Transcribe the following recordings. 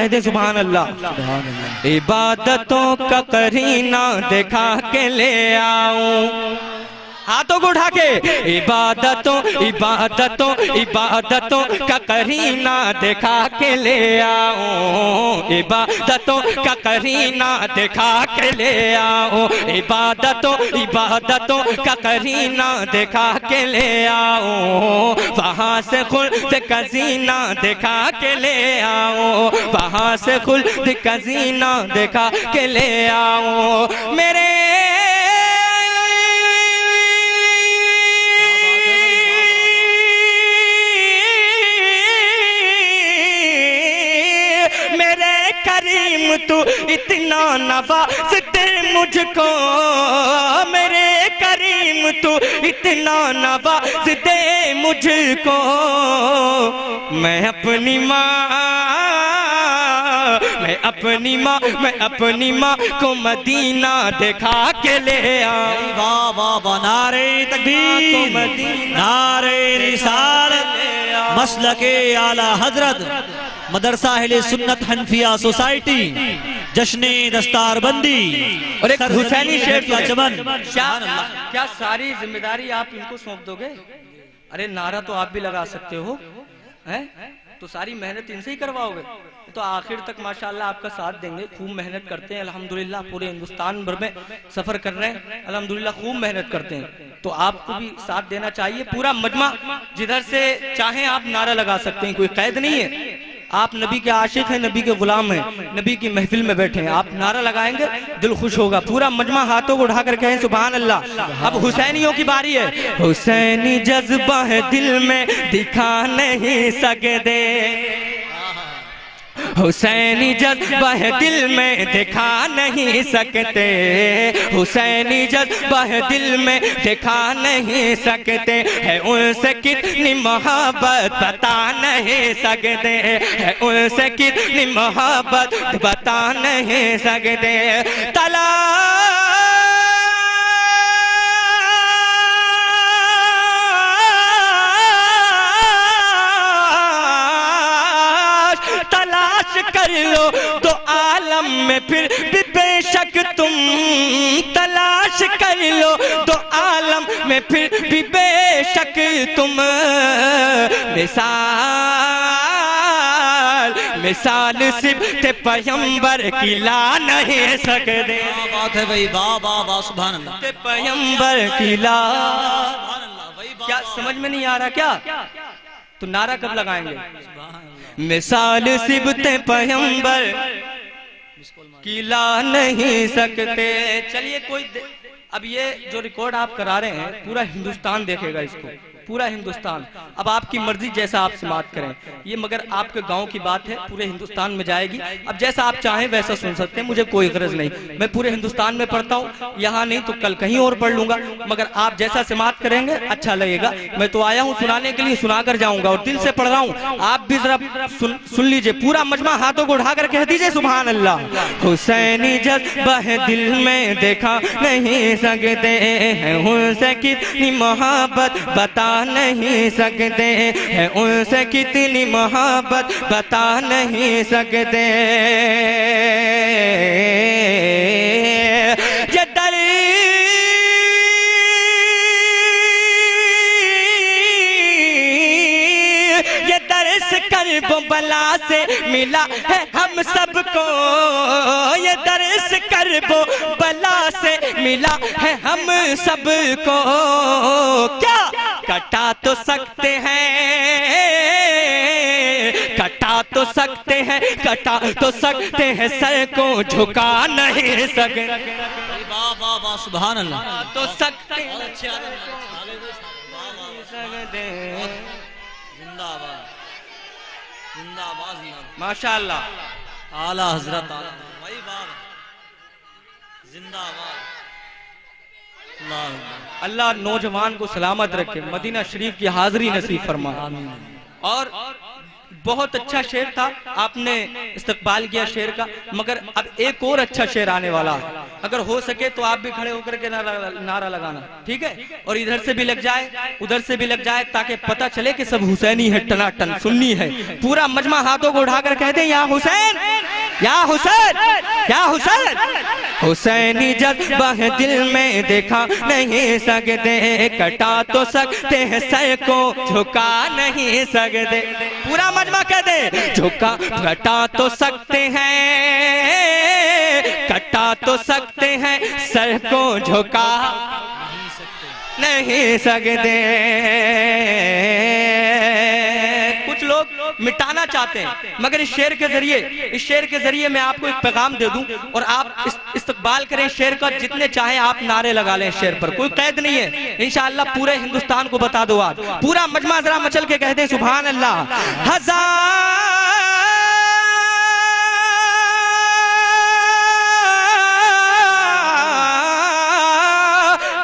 कह दे सुभान अल्लाह। इबादतों का करीना दिखा के ले आऊं, हाथों को उठा के, इबादतों इबादतों इबादतों का करीना दिखा के ले आऊं, इबादतों का करीना दिखा के ले आऊं, इबादतों इबादतों का करीना दिखा के ले आऊं, वहाँ से खुल्द का जीना दिखा के ले आऊं, वहाँ से खुल्द का जीना दिखा के ले आऊं। मेरे करीम तू इतना नवाज दे मुझको, मेरे करीम तू इतना नवाज दे मुझको, मैं अपनी माँ को मदीना दिखा के ले आऊं। वाह वाह वाह, नारे तकबीर, नारे रिसालत, मसलके आला हजरत मदरसा अहले सुन्नत हनफिया सोसाइटी, जश्ने दस्तारबंदी और एक हुसैनी शेर का चमन। क्या सारी जिम्मेदारी आप इनको सौंप दोगे? अरे नारा तो आप भी लगा सकते हो, हैं? तो सारी मेहनत इनसे ही करवाओगे? तो आखिर तक माशाल्लाह आपका साथ देंगे, खूब मेहनत करते हैं अल्हम्दुलिल्लाह, पूरे हिंदुस्तान भर में सफर कर रहे हैं अल्हम्दुलिल्लाह, खूब मेहनत करते हैं। तो आपको भी साथ देना चाहिए, पूरा मजमा जिधर से चाहें आप नारा लगा सकते हैं, कोई कैद नहीं है। आप नबी के आशिक हैं, नबी के गुलाम हैं, नबी की महफिल में बैठे हैं, आप नारा लगाएंगे दिल खुश होगा। पूरा मजमा हाथों को उठाकर कहें सुभान अल्लाह। अब हुसैनियों की बारी है। हुसैनी जज्बा है दिल में दिखा नहीं सकते, हुसैनी जज्बा है दिल में दिखा नहीं सकते, हुसैनी जज्बा है दिल में दिखा नहीं सकते, है उनसे कितनी मोहब्बत बता नहीं सकते, है उनसे कितनी मोहब्बत बता नहीं सकते। तला कर लो तो आलम में फिर भी बेशक तुम, तलाश कर लो तो आलम में फिर भी बेशक तुम, मिसाल सिर्फ पैगंबर की ला नहीं सकते। बात है भाई, वाह वाह वाह, सुभान अल्लाह। पैगंबर की ला, क्या समझ में नहीं आ रहा क्या? तो नारा कब लगाएंगे? मिसाल सिबते पैगंबर की ला नहीं सकते। चलिए कोई अब ये जो रिकॉर्ड आप करा रहे हैं पूरा हिंदुस्तान देखेगा इसको, पूरा हिंदुस्तान। अब आपकी मर्जी जैसा आप समाप्त करें ये, मगर आपके गांव की बात है, पूरे हिंदुस्तान में जाएगी। अब जैसा आप चाहें वैसा सुन सकते हैं, मुझे कोई गरज नहीं, मैं पूरे हिंदुस्तान में पढ़ता हूँ, यहाँ नहीं तो कल कहीं और पढ़ लूंगा, मगर आप जैसा समाप्त करेंगे अच्छा लगेगा। मैं तो आया हूँ सुनाने के लिए, सुनाकर जाऊंगा और दिल से पढ़ रहा हूँ, आप भी जरा सुन लीजिए। पूरा मजमा हाथों को उठाकर कह दीजिए सुभान अल्लाह। हुसैनी जज्बा है दिल में देखा नहीं सकते हैं, उनसे कितनी मोहब्बत बता नहीं सकते हैं, उनसे कितनी मोहब्बत बता नहीं सकते। ये दर ये दर्श कर्ब बला से मिला है हम सबको, ये दर्श कर्ब बला से मिला है हम सबको। क्या कटा तो सकते हैं, कटा तो सकते हैं, कटा तो सकते हैं, सर को झुका नहीं सकते। वाह वाह वाह, सुभान अल्लाह। तो सकते जिंदाबाद जिंदाबाद माशाअल्लाह, आला हजरत भाई, वाह जिंदाबाद। अल्लाह नौजवान को सलामत रखे, मदीना शरीफ की हाजिरी नसीब फरमा। और बहुत अच्छा शेर था, आपने इस्तकबाल किया शेर का, मगर अब एक और अच्छा शेर आने वाला है। अगर हो सके तो आप भी खड़े होकर के नारा लगाना, ठीक है? और इधर से भी लग जाए, उधर से भी लग जाए, ताकि पता चले कि सब हुसैनी है, टनाटन सुन्नी है। पूरा मजमा हाथों को उठाकर कहते हैं या हुसैन, या हुसैन, या हुसैन। हुसैनी जज्बा है दिल में देखा नहीं सकते, कटा तो सकते हैं सर को झुका नहीं सकते। पूरा मजमा कह दे, झुका कटा तो सकते हैं, कटा तो सकते हैं, सर को झुका नहीं सकते। कुछ लोग मिटाना चाहते हैं, मगर इस शेर के जरिए मैं आपको एक पैगाम दे दूं और आप इस्तकबाल करें शेर का। जितने चाहे आप नारे लगा लें शेर पर, कोई कैद नहीं है। इंशाअल्लाह पूरे हिंदुस्तान को बता दो आज, पूरा मजमा जरा मचल के कहते हैं सुभान अल्लाह।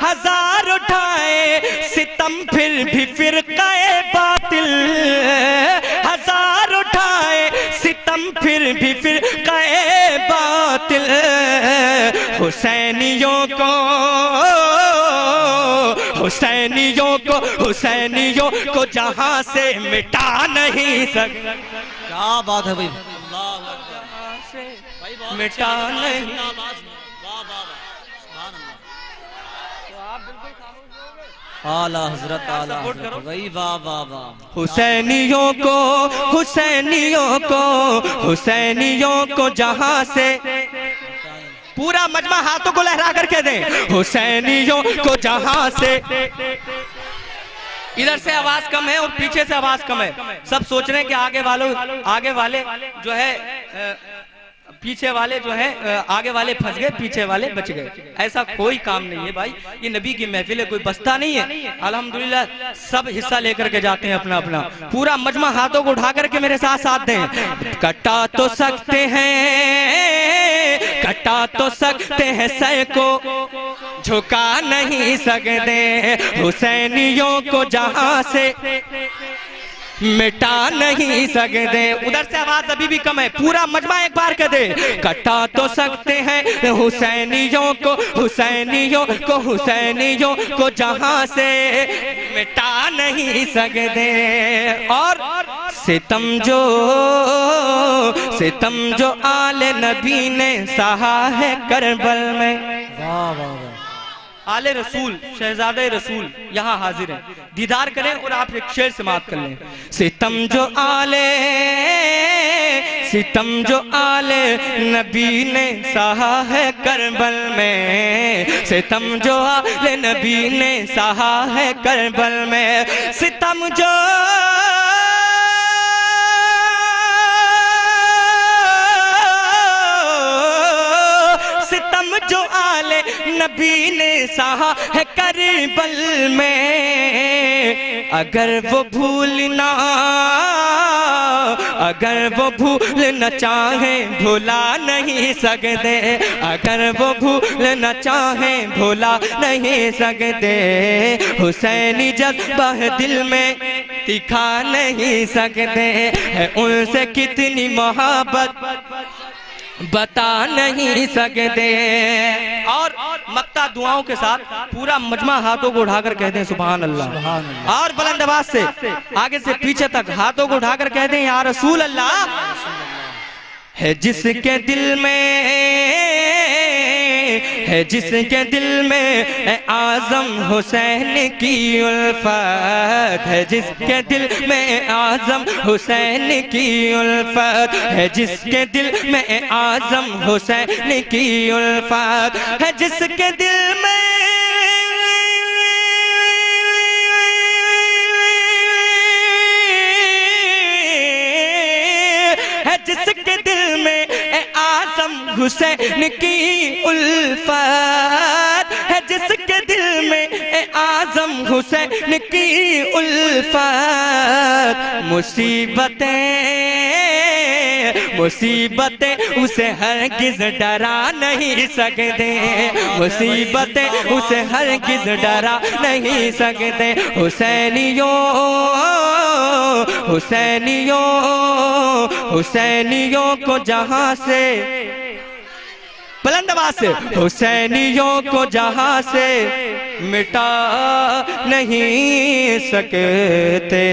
हजार उठाए सितम फिर भी फिरक़े बातिल, हजार उठाए सितम फिर भी फिरक़े बातिल। हुसैनियों को, हुसैनियों को, हुसैनियों को जहां से मिटा नहीं सकता। क्या बात है भाई, अल्लाह अकबर, मिटा नहीं। आला हजरत, आला हजरत भाई, वाह वाह वाह। हुसैनियों को, हुसैनियों को, हुसैनियों को जहां से, पूरा मजमा हाथों को लहरा कर कह दें, हुसैनियों को जहां से। इधर से आवाज कम है और पीछे से आवाज कम है। सब सोच रहे हैं कि आगे वाले जो है पीछे वाले जो है, आगे वाले फंस गए, पीछे वाले बच गए। ऐसा कोई काम नहीं है भाई, ये नबी की महफिल है, कोई बस्ता नहीं है। अल्हम्दुलिल्लाह सब हिस्सा लेकर के जाते हैं अपना अपना। पूरा मजमा हाथों को उठा करके मेरे साथ साथ दें। कटा तो सकते हैं, कटा तो सकते हैं, सर को झुका नहीं सकते। हुसैनियों को जहां से मिटा नहीं सकते। उधर से आवाज अभी भी कम है, पूरा मजमा एक बार कह दे। कटा तो सकते हैं हुसैनियों को, हुसैनियों को, हुसैनियों को जहां से मिटा नहीं सकते। और सितम जो आले नबी ने सहा है करबल में। वाह वाह वाह। आले रसूल, शहजादे रसूल यहाँ हाजिर हैं, दीदार करें और आप एक शेर समाप्त कर लें। सितम जो आले नबी ने सहा है करबल में, सितम जो आले नबी ने सहा है करबल में। सितम जो आले नबी ने सहा है करबल में। अगर वो भूलना चाहे भुला नहीं सकते। अगर वो भूलना चाहे भुला नहीं सकते। हुसैनी जज्बा है दिल में दिखा नहीं सकते। है उनसे कितनी मोहब्बत बता नहीं सकते। और मक्ता दुआओं के साथ पूरा मजमा हाथों को उठाकर कहते हैं सुभान अल्लाह। और बुलंद आवाज से आगे से पीछे तक हाथों को उठाकर कहते हैं या रसूल अल्लाह। है जिसके दिल में आजम हुसैन की उल्फत। है जिसके दिल में आजम हुसैन की उल्फत। है जिसके दिल में आजम हुसैन की उल्फत। है जिसके दिल में जिसके दिल में आजम हुसैन की उल्फत। है जिसके दिल में आजम हुसैन की उल्फत। मुसीबतें उसे हरगिज़ डरा नहीं सकते। मुसीबतें उसे हरगिज़ डरा नहीं सकते। हुसैनियों हुसैनियों हुसैनियों को जहां से बुलंद आवाज से, हुसैनियों को जहां से मिटा नहीं सकते।